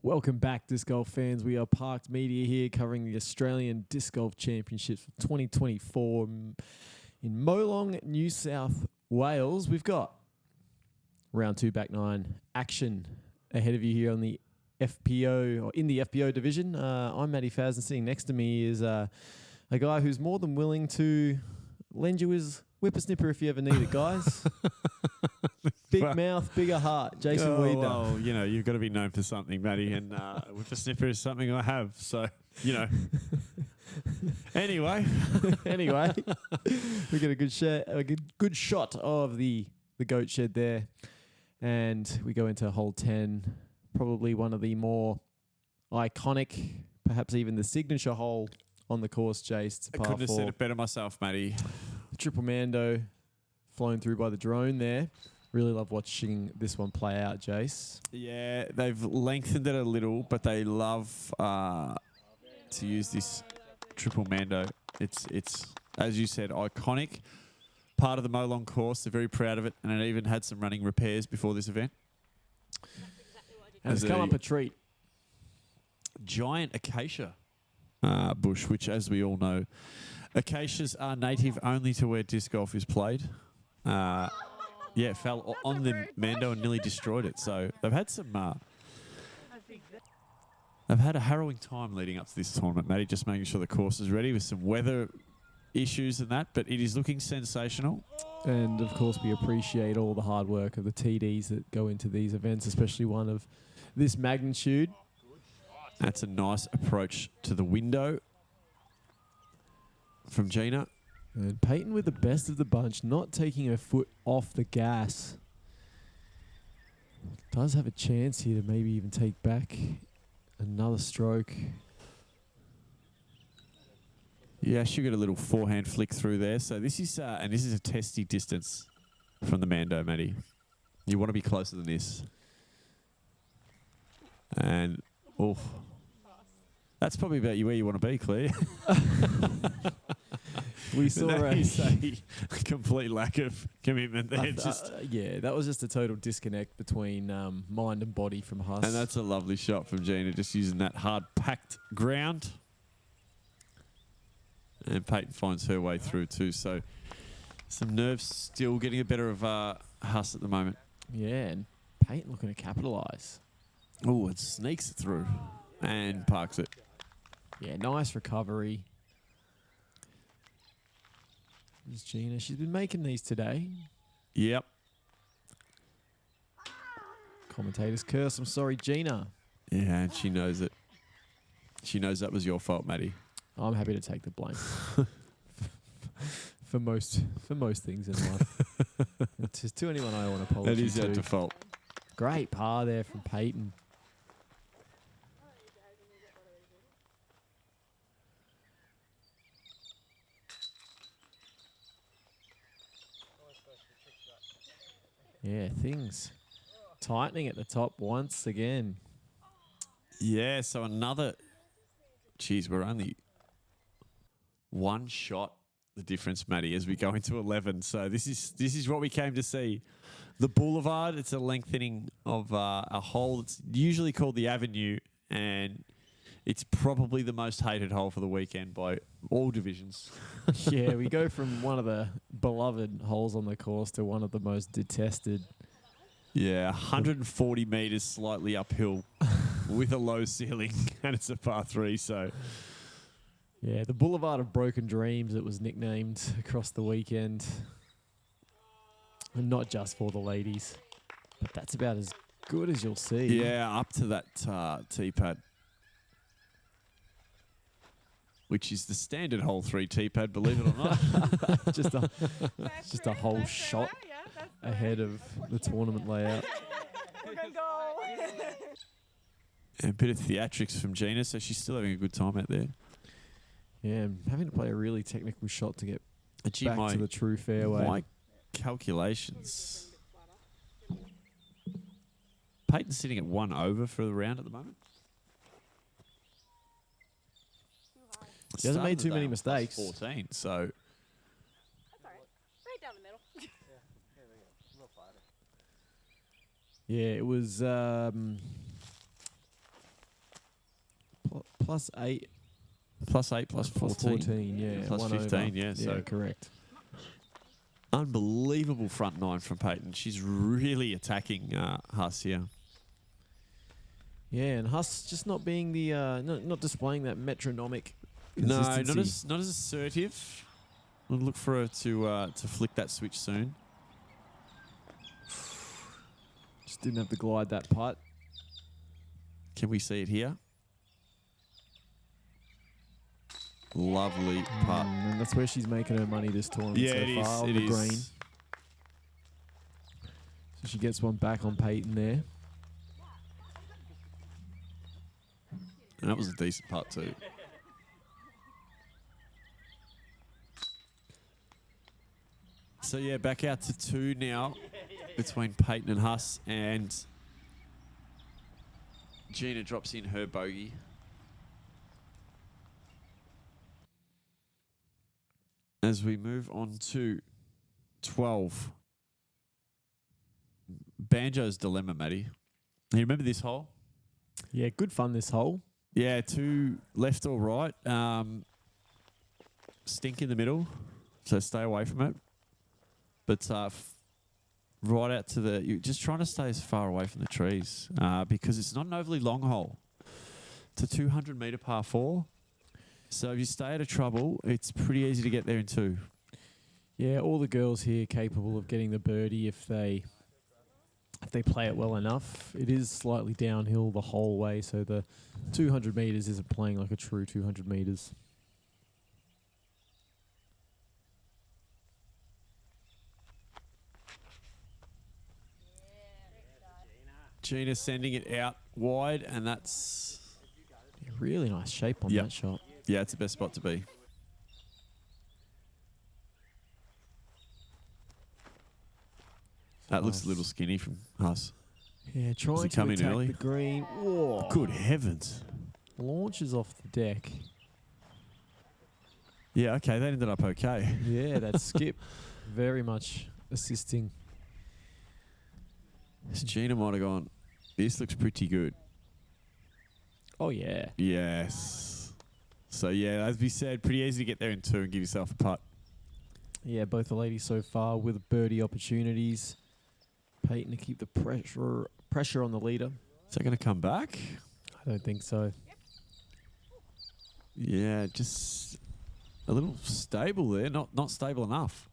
Welcome back, Disc Golf fans. We are Parked Media here covering the Australian Disc Golf Championships for 2024 in Molong, New South Wales. We've got round 2 back 9 action ahead of you here on the FPO, or in the FPO division. I'm Matty Faz, and sitting next to me is a guy who's more than willing to lend you his whippersnipper if you ever need it, guys. Big mouth, bigger heart. Jason Weeder. Well, you know, you've got to be known for something, Matty, and whippersnipper is something I have. So, you know. Anyway, we get a good shot of the goat shed there, and we go into hole 10, probably one of the more iconic, perhaps even the signature hole on the course, Jace. It's a par I couldn't have 4. said it better myself, Matty. Triple Mando flown through by the drone there. Really love watching this one play out, Jace. Yeah, they've lengthened it a little, but they love to use this Triple Mando. It's as you said, iconic. Part of the Molong course. They're very proud of it, and it even had some running repairs before this event. And it's come up a treat. Giant acacia bush, which, as we all know, acacias are native only to where disc golf is played. Yeah, it fell on the Mando and nearly destroyed it. So they've had some... they've had a harrowing time leading up to this tournament, Matty, just making sure the course is ready with some weather issues and that, but it is looking sensational. And, of course, we appreciate all the hard work of the TDs that go into these events, especially one of this magnitude. That's a nice approach to the window from Gina. And Peyton with the best of the bunch, not taking her foot off the gas. Does have a chance here to maybe even take back another stroke. Yeah, she got a little forehand flick through there. So this is and this is a testy distance from the Mando, Matty. You want to be closer than this. And that's probably about where you want to be, Claire. We saw a complete lack of commitment there. Yeah, that was just a total disconnect between mind and body from Huss. And that's a lovely shot from Gina, just using that hard packed ground. And Peyton finds her way through too. So some nerves still getting a better of Huss at the moment. Yeah, and Peyton looking to capitalise. Oh, it sneaks it through and parks it. Yeah, nice recovery. There's Gina. She's been making these today. Yep. Commentators curse. I'm sorry, Gina. Yeah, and she knows it. She knows that was your fault, Matty. I'm happy to take the blame for most things in life. Just to anyone I want to apologize. That is your default. Great par there from Peyton. Yeah, things tightening at the top once again. Yeah, so another... Geez, we're only one shot the difference, Matty, as we go into 11. So this is what we came to see. The Boulevard, it's a lengthening of a hole. It's usually called the Avenue, and it's probably the most hated hole for the weekend by all divisions. Yeah, we go from one of the beloved holes on the course to one of the most detested. Yeah, 140 metres slightly uphill with a low ceiling, and it's a par 3, so... Yeah, the Boulevard of Broken Dreams, it was nicknamed across the weekend. And not just for the ladies, but that's about as good as you'll see. Yeah, up to that tee-pad, which is the standard hole 3 tee-pad, believe it or not. just a whole shot ahead of the tournament layout. We're gonna go. And a bit of theatrics from Gina, so she's still having a good time out there. Yeah, and having to play a really technical shot to get Gee, back to the true fairway. My calculations. Peyton's sitting at 1 over for the round at the moment. He hasn't made too many mistakes. 14, so Yeah, it was plus 8, +8, plus plus 14. 14. Yeah, Plus one 15, over. yeah, so- correct. Unbelievable front nine from Peyton. She's really attacking Huss here. Yeah, and Huss just not being the not displaying that metronomic No, consistency. not as assertive. We'll look for her to flick that switch soon. Just didn't have to glide that putt. Can we see it here? Lovely putt. And that's where she's making her money this tournament Yeah, so it is. far on It the is. green. So she gets one back on Peyton there. And that was a decent putt too. So yeah, back out to 2 now between Peyton and Huss, and Gina drops in her bogey. As we move on to 12. Banjo's dilemma, Matty. You remember this hole? Yeah, good fun this hole. Yeah, 2 left or right. Stink in the middle, so stay away from it. But right out to the... You're just trying to stay as far away from the trees because it's not an overly long hole. It's a 200-metre par 4. So if you stay out of trouble, it's pretty easy to get there in 2. Yeah, all the girls here capable of getting the birdie if they play it well enough. It is slightly downhill the whole way, so the 200 metres isn't playing like a true 200 metres. Gina sending it out wide, and that's... Yeah, really nice shape on Yep. that shot. Yeah, it's the best spot to be. That looks a little skinny from Huss. Yeah, trying to come in attack early? the green. Whoa. Good heavens. Launches off the deck. Yeah, okay, that ended up okay. Yeah, that skip very much assisting. So Gina might have gone, this looks pretty good. Oh, yeah. Yes. So, yeah, as we said, pretty easy to get there in 2 and give yourself a putt. Yeah, both the ladies so far with birdie opportunities. Peyton to keep the pressure on the leader. Is that going to come back? I don't think so. Yeah, just a little stable there. Not stable enough.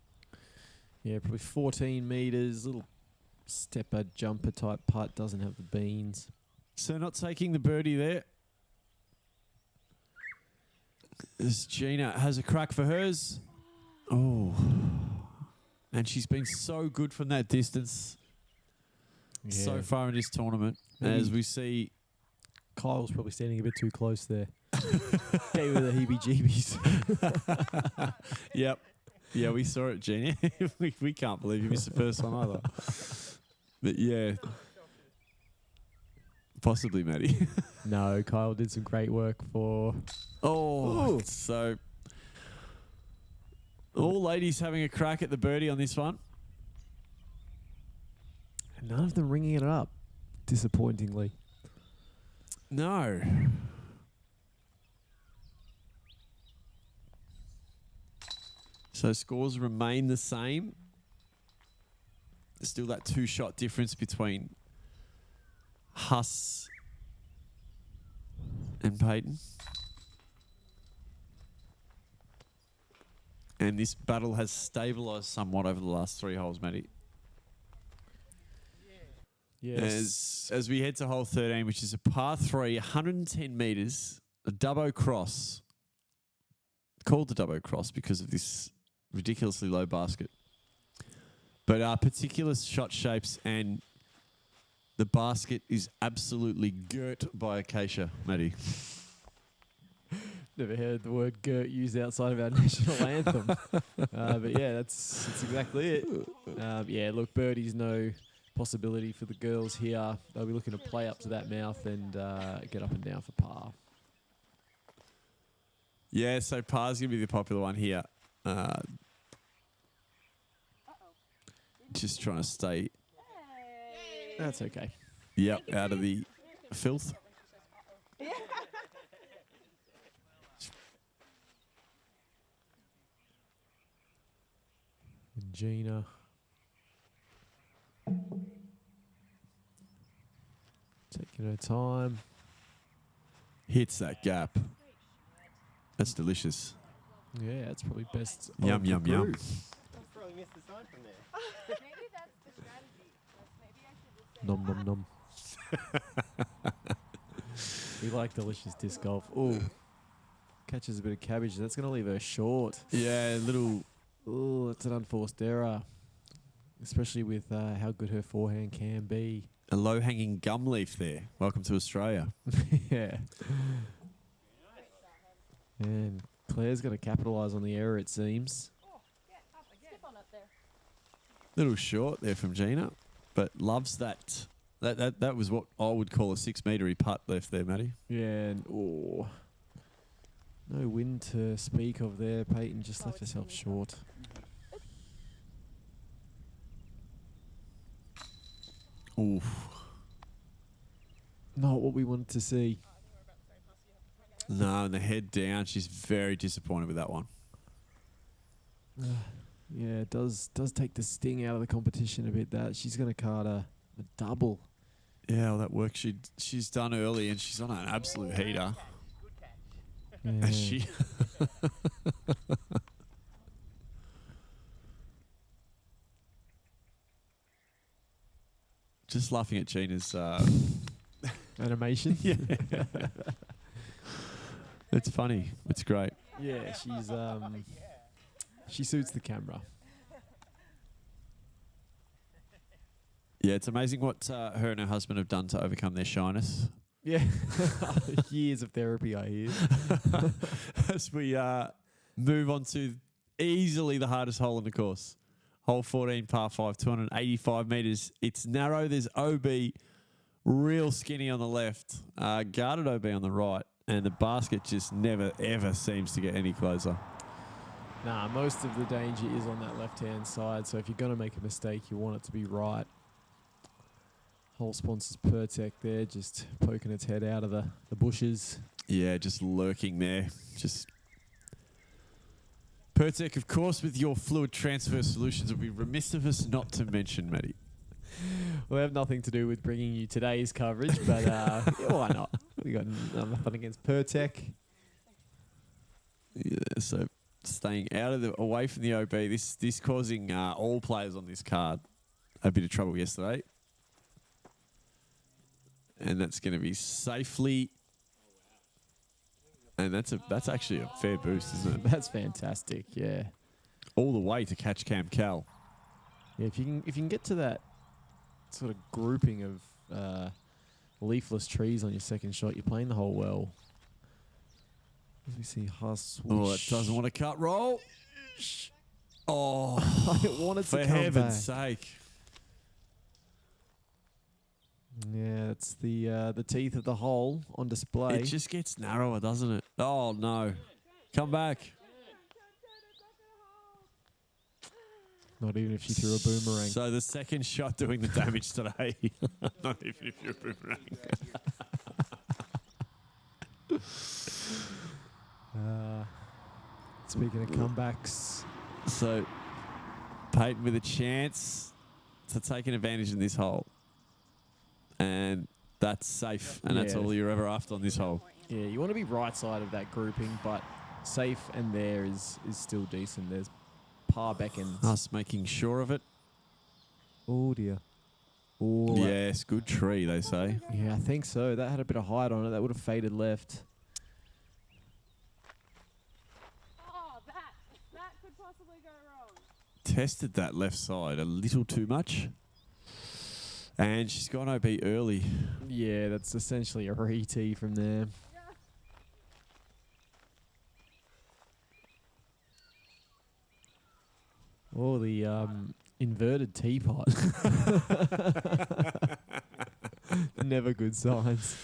Yeah, probably 14 metres. Little stepper jumper type putt. Doesn't have the beans. So not taking the birdie there. As Gina has a crack for hers. Oh. And she's been so good from that distance so far in this tournament. Maybe- As we see... Kyle's probably standing a bit too close there. Gave her the heebie-jeebies. Yep. Yeah, we saw it, Gina. we can't believe you missed the first one either. But yeah. Possibly, Matty. No, Kyle did some great work for... Oh, so all ladies having a crack at the birdie on this one. None of them ringing it up, disappointingly. No. So scores remain the same. There's still that 2-shot difference between Huss and Peyton. And this battle has stabilised somewhat over the last 3 holes, Matty. Yes. As we head to hole 13, which is a par 3, 110 metres, a dubbo cross. Called the dubbo cross because of this ridiculously low basket. But particular shot shapes, and the basket is absolutely girt by acacia, Matty. Never heard the word "girt" used outside of our national anthem. But yeah, that's exactly it. Yeah, look, birdie's no possibility for the girls here. They'll be looking to play up to that mouth and get up and down for par. Yeah, so par's going to be the popular one here. Just trying to stay That's okay. Yep, out of the filth. And Gina. Taking her time. Hits that gap. That's delicious. Yeah, it's probably best. Yum, of the yum, yum. group. Probably missed the sign from there. Maybe that's the strategy. Maybe I should just say Nom nom nom. We like delicious disc golf. Oh, catches a bit of cabbage. That's going to leave her short. Yeah, little. Oh, that's an unforced error, especially with how good her forehand can be. A low-hanging gum leaf there. Welcome to Australia. Yeah. And Claire's got to capitalise on the error, it seems. skip on up there. Little short there from Gina, but loves that. That was what I would call a 6-metre putt left there, Matty. Yeah, and no wind to speak of there. Peyton just left herself short. Oof. Not what we wanted to see. No, and the head down. She's very disappointed with that one. Yeah, it does take the sting out of the competition a bit. That she's going to card a double. Yeah, well, that work she's done early, and she's on an absolute heater. Yeah. And she just laughing at Gina's. Animation. Yeah, it's funny. It's great. Yeah, she suits the camera. Yeah, it's amazing what her and her husband have done to overcome their shyness. Yeah, years of therapy, I hear. As we move on to easily the hardest hole in the course. Hole 14, par 5, 285 metres. It's narrow. There's OB real skinny on the left, guarded OB on the right, and the basket just never, ever seems to get any closer. Nah, most of the danger is on that left-hand side, so if you're going to make a mistake, you want it to be right. Hole sponsors Pertec there, just poking its head out of the bushes. Yeah, just lurking there. Just Pertec, of course, with your fluid transfer solutions, would be remiss of us not to mention, Matty. Well, they have nothing to do with bringing you today's coverage, but yeah, why not? We got nothing against Pertec. Yeah, so staying out of away from the OB. This causing all players on this card a bit of trouble yesterday, and that's going to be safely. And that's actually a fair boost, isn't it? That's fantastic. Yeah. All the way to catch Cam Cal. Yeah, if you can get to that sort of grouping of leafless trees on your second shot, you're playing the hole well. As we see Huss. Oh, it doesn't want to cut roll. Oh, it wanted for to come heaven's back. sake. Yeah, it's the teeth of the hole on display. It just gets narrower, doesn't it? Oh, no. Come back. Not even if she threw a boomerang. So the second shot doing the damage today. Not even if you're a boomerang. Speaking of comebacks, So Peyton with a chance to take an advantage in this hole. And that's safe. And that's Yeah. all you're ever after on this hole. yeah, you want to be right side of that grouping, but safe and there is still decent. There's par beckons. Us making sure of it. Oh dear. Oh Yes, good tree, they say. yeah, I think so. That had a bit of height on it. That would have faded left. Oh, that could possibly go wrong. Tested that left side a little too much. And she's gone OB early. Yeah, that's essentially a re-tee from there. Oh, the inverted teapot. Never good signs.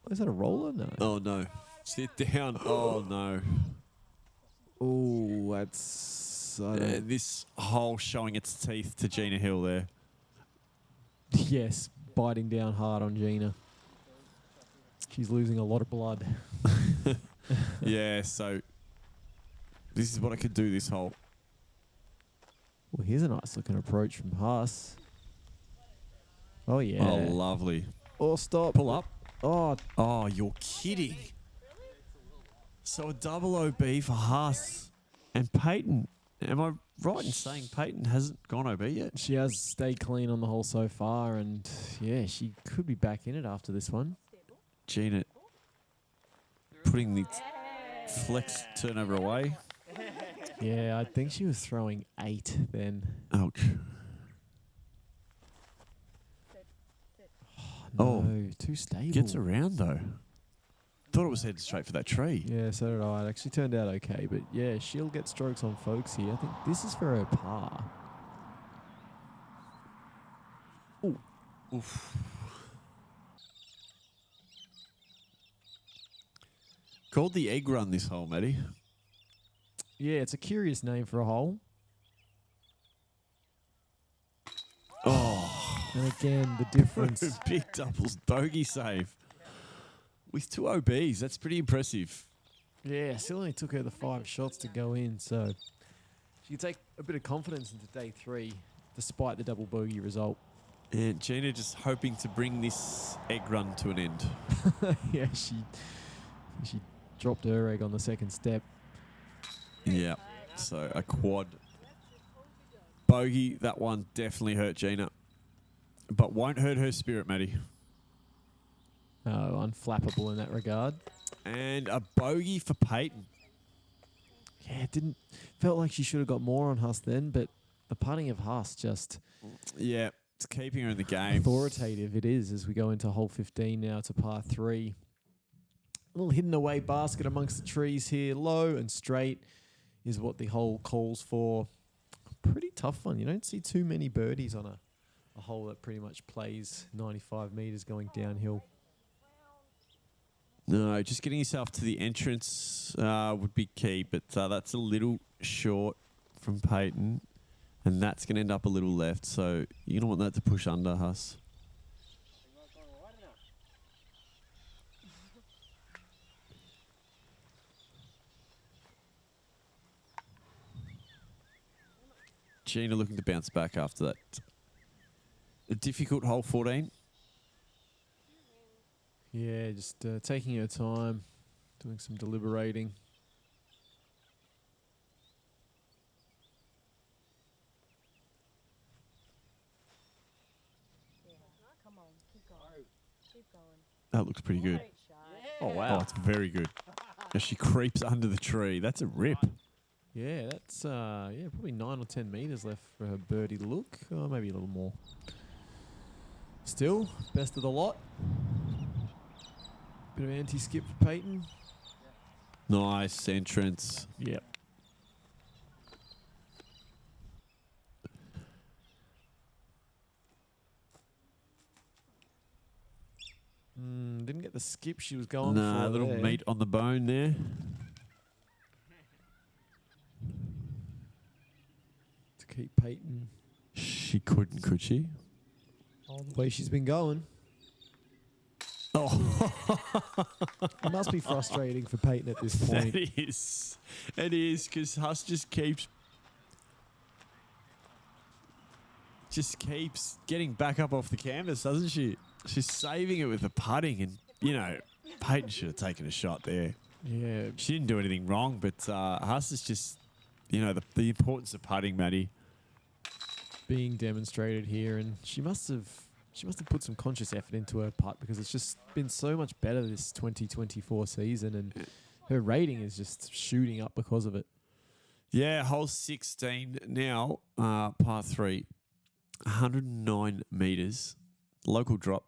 Oh, is that a roller? No. Oh, no. Sit down. Oh, no. Oh, that's... I don't- This hole showing its teeth to Gina Hill there. Yes, biting down hard on Gina. She's losing a lot of blood. Yeah, so this is what I could do this hole. Well, here's a nice looking approach from Haas. Oh, yeah. Oh, lovely. Oh, stop. Pull up. Oh, Oh, you're kidding. So a double OB for Haas and Peyton. Am I right in saying Peyton hasn't gone OB yet? she has stayed clean on the hole so far, and yeah, she could be back in it after this one. Gina putting the flex turnover away. Yeah, I think she was throwing 8 then. Ouch. No, Oh. too stable. Gets around though. Thought it was headed straight for that tree. Yeah, so did I. It actually turned out okay, but yeah, she'll get strokes on folks here. I think this is for her par. Oof. Called the egg run this hole, Matty. Yeah, it's a curious name for a hole. Oh, And again, the difference. big doubles bogey save. With 2 OBs, that's pretty impressive. Yeah, still only took her the 5 shots to go in, so she can take a bit of confidence into day 3, despite the double bogey result. And Gina just hoping to bring this egg run to an end. Yeah, she dropped her egg on the second step. Yeah. So a quad bogey, that one definitely hurt Gina. But won't hurt her spirit, Matty. Unflappable in that regard. And a bogey for Peyton. Yeah, it felt like she should have got more on Huss then, but the putting of Huss just Yeah, it's keeping her in the game. authoritative it is as we go into hole 15 now to par 3. A little hidden away basket amongst the trees here. Low and straight is what the hole calls for. Pretty tough one. You don't see too many birdies on a hole that pretty much plays 95 metres going downhill. No, just getting yourself to the entrance would be key, but that's a little short from Peyton, and that's going to end up a little left, so you don't want that to push under, Huss. Gina looking to bounce back after that. A difficult hole 14. Yeah, just taking her time, doing some deliberating. Come on, keep going. Keep going. That looks pretty good. Great shot. Oh, Oh, wow. it's very good. As she creeps under the tree. That's a rip. Yeah, that's probably 9 or 10 metres left for her birdie look, or maybe a little more. Still, best of the lot. Bit of anti-skip for Peyton. Nice entrance. Yep. Didn't get the skip she was going for. Nah, a little there. meat on the bone there. To keep Peyton She couldn't, could she? the way she's been going. Oh, It must be frustrating for Peyton at this point. that is. It is, because Huss just keeps getting back up off the canvas, doesn't she? She's saving it with the putting, and, you know, Peyton should have taken a shot there. Yeah, She didn't do anything wrong, but Huss is just, you know, the importance of putting, Matty. being demonstrated here, and she must have put some conscious effort into her putt because it's just been so much better this 2024 season, and her rating is just shooting up because of it. Yeah, hole 16 now, par 3, 109 metres, local drop.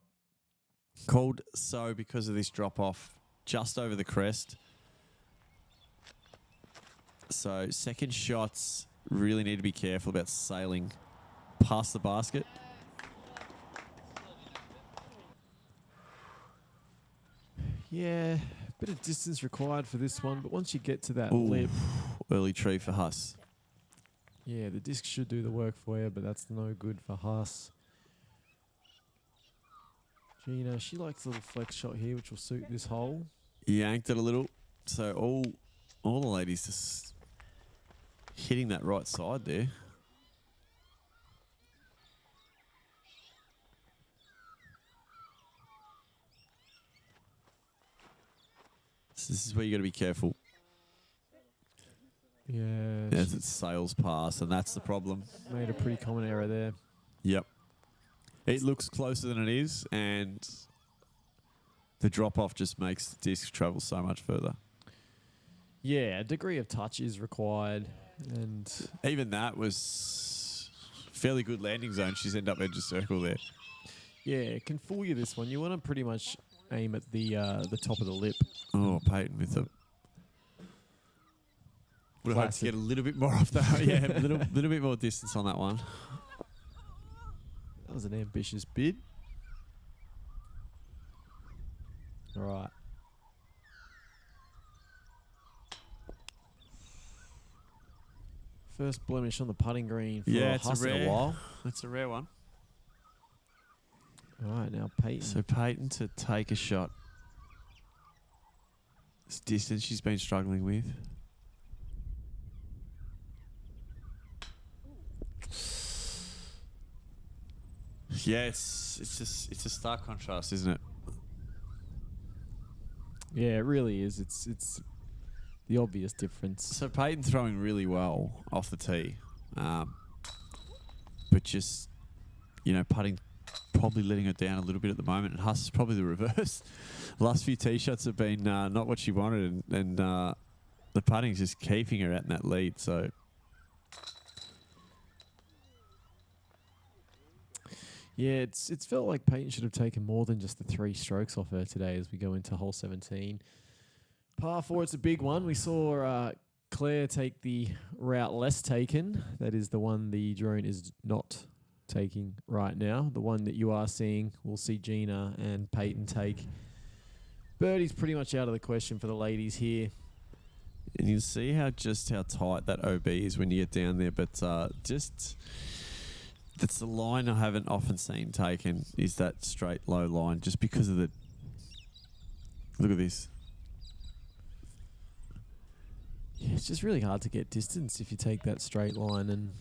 Called so because of this drop off just over the crest. So second shots really need to be careful about sailing past the basket. Yeah, bit of distance required for this one, but once you get to that Ooh, lip, early tree for Huss. yeah, the disc should do the work for you, but that's no good for Haas. Gina, she likes a little flex shot here, which will suit this hole. Yanked it a little. So all the ladies just hitting that right side there. So this is where you got to be careful Yeah, as it sails past, and that's the problem. made a pretty common error there. Yep. It looks closer than it is, and the drop-off just makes the disc travel so much further. Yeah, a degree of touch is required, and Even that was fairly good landing zone. She's ended up edge of circle there. yeah, it can fool you this one. You want to pretty much aim at the top of the lip. Oh, Peyton with the... Would have hoped to Placid. get a little bit more off that. Yeah, a little bit more distance on that one. That was an ambitious bid. All right. First blemish on the putting green for Yeah, it's Huss a in rare. a while. That's a rare one. All right, now Peyton. So Peyton to take a shot. This distance she's been struggling with. Yeah, it's a stark contrast, isn't it? Yeah, it really is. It's the obvious difference. So Peyton throwing really well off the tee, but just putting, probably letting her down a little bit at the moment. And Huss is probably the reverse. The last few tee shots have been not what she wanted, and the putting's just keeping her out in that lead. So Yeah, it's felt like Peyton should have taken more than just the 3 strokes off her today as we go into hole 17. Par 4, it's a big one. We saw Claire take the route less taken. That is the one the drone is not taking right now. The one that you are seeing, we'll see Gina and Peyton take. Birdie's pretty much out of the question for the ladies here. and you see how tight that OB is when you get down there, but that's the line I haven't often seen taken, is that straight low line, just because of the... Look at this. Yeah, it's just really hard to get distance if you take that straight line, and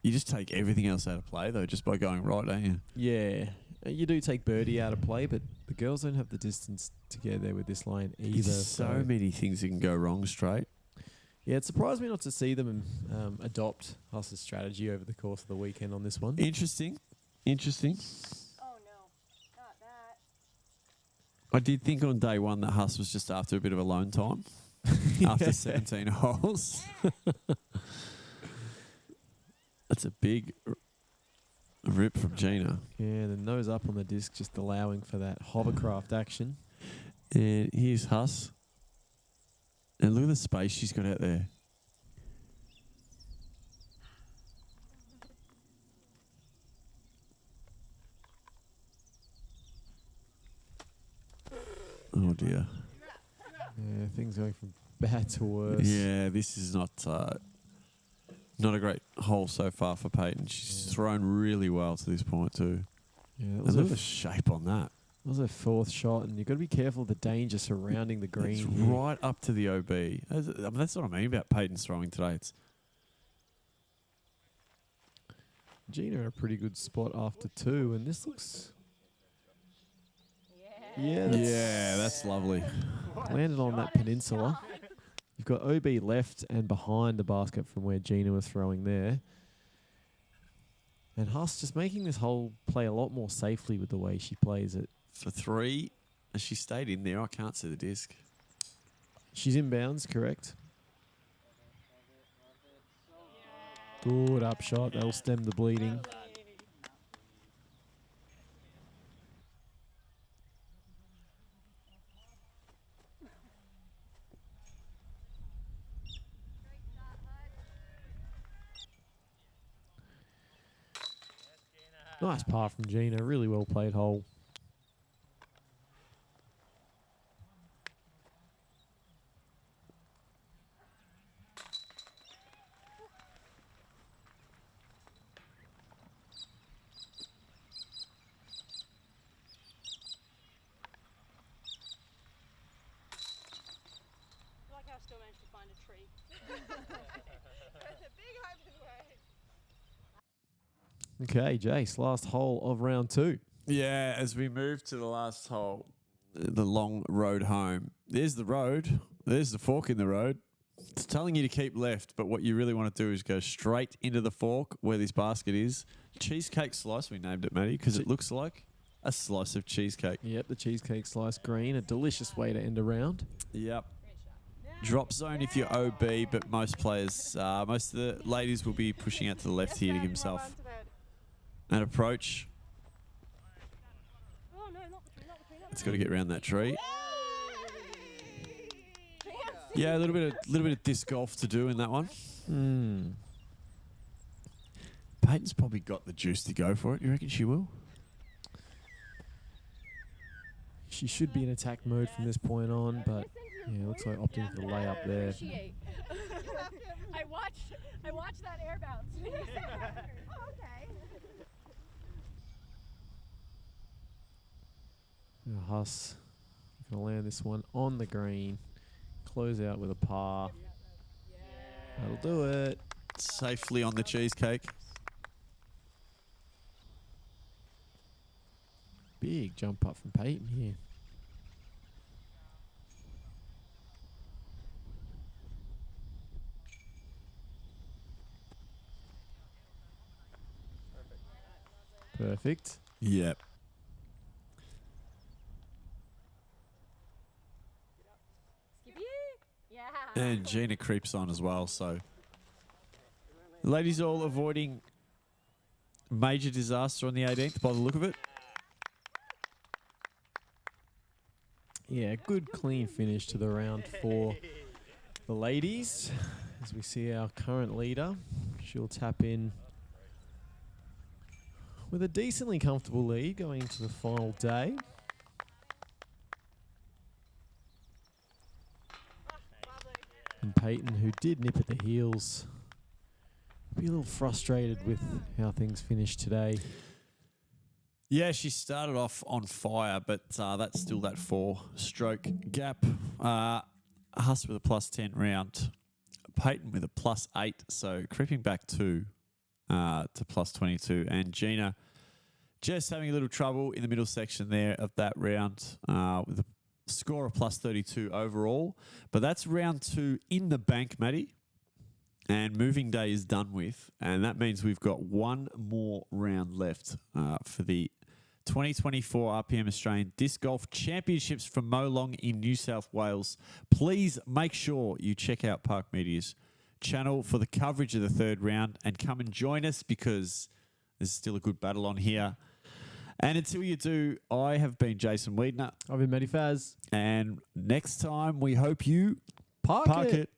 You just take everything else out of play, though, just by going right, don't you? yeah, you do take birdie out of play, but the girls don't have the distance to get there with this line either. There's so many things that can go wrong straight. Yeah, it surprised me not to see them adopt Huss's strategy over the course of the weekend on this one. Interesting. Oh no, not that. I did think on day one that Huss was just after a bit of alone time after 17 holes. That's a big rip from Gina. Yeah, the nose up on the disc, just allowing for that hovercraft action. And here's Huss. And look at the space she's got out there. Oh dear. Yeah, things going from bad to worse. Yeah, this is not a great hole so far for Peyton. She's thrown really well to this point too. Yeah, that And was, look at the shape on that. that was her 4th shot, and you've got to be careful of the danger surrounding the green. It's here. right up to the OB. That's what I mean about Peyton's throwing today. It's Gina in a pretty good spot after 2, and this looks... Yeah, that's lovely. landed on that peninsula. You've got OB left and behind the basket from where Gina was throwing there. And Huss just making this hole play a lot more safely with the way she plays it. For 3, as she stayed in there, I can't see the disc. She's inbounds, correct? Good upshot. That'll stem the bleeding. Nice par from Gina. Really well played hole. Okay, Jace, last hole of round 2. Yeah, as we move to the last hole, the long road home. There's the road. There's the fork in the road. It's telling you to keep left, but what you really want to do is go straight into the fork where this basket is. Cheesecake slice, we named it, Matty, because it looks like a slice of cheesecake. Yep, the cheesecake slice green, a delicious way to end a round. Yep. Drop zone if you're OB, but most players, most of the ladies will be pushing out to the left here to give himself an approach. Oh, no, not the tree, not the tree, not the It's got to get around that tree. tree. Yeah, a little bit of disc golf to do in that one. Peyton's probably got the juice to go for it. You reckon she will? She should be in attack mode from this point on, but yeah, looks like opting for the layup there. Appreciate. I watched that air bounce. Oh, okay. Huss going to land this one on the green. Close out with a par. That'll do it. Safely on the cheesecake. Big jump up from Peyton here. Perfect. Yep. Skippy? Yeah. And Gina creeps on as well, so. Ladies all avoiding major disaster on the 18th by the look of it. Yeah, good clean finish to the round for the ladies. As we see our current leader, she'll tap in with a decently comfortable lead going into the final day. And Peyton, who did nip at the heels, be a little frustrated with how things finished today. Yeah, she started off on fire, but that's still that 4-stroke gap. Huss with a +10 round. Peyton with a +8, so creeping back to +22. And Gina just having a little trouble in the middle section there of that round with a score of +32 overall. But that's round 2 in the bank, Matty. And moving day is done with. And that means we've got one more round left for the 2024 RPM Australian Disc Golf Championships from Molong in New South Wales. Please make sure you check out Park Media's channel for the coverage of the third round and come and join us because there's still a good battle on here. And until you do, I have been Jason Wiedner. I've been Matty Faz. And next time, we hope you Park it. it.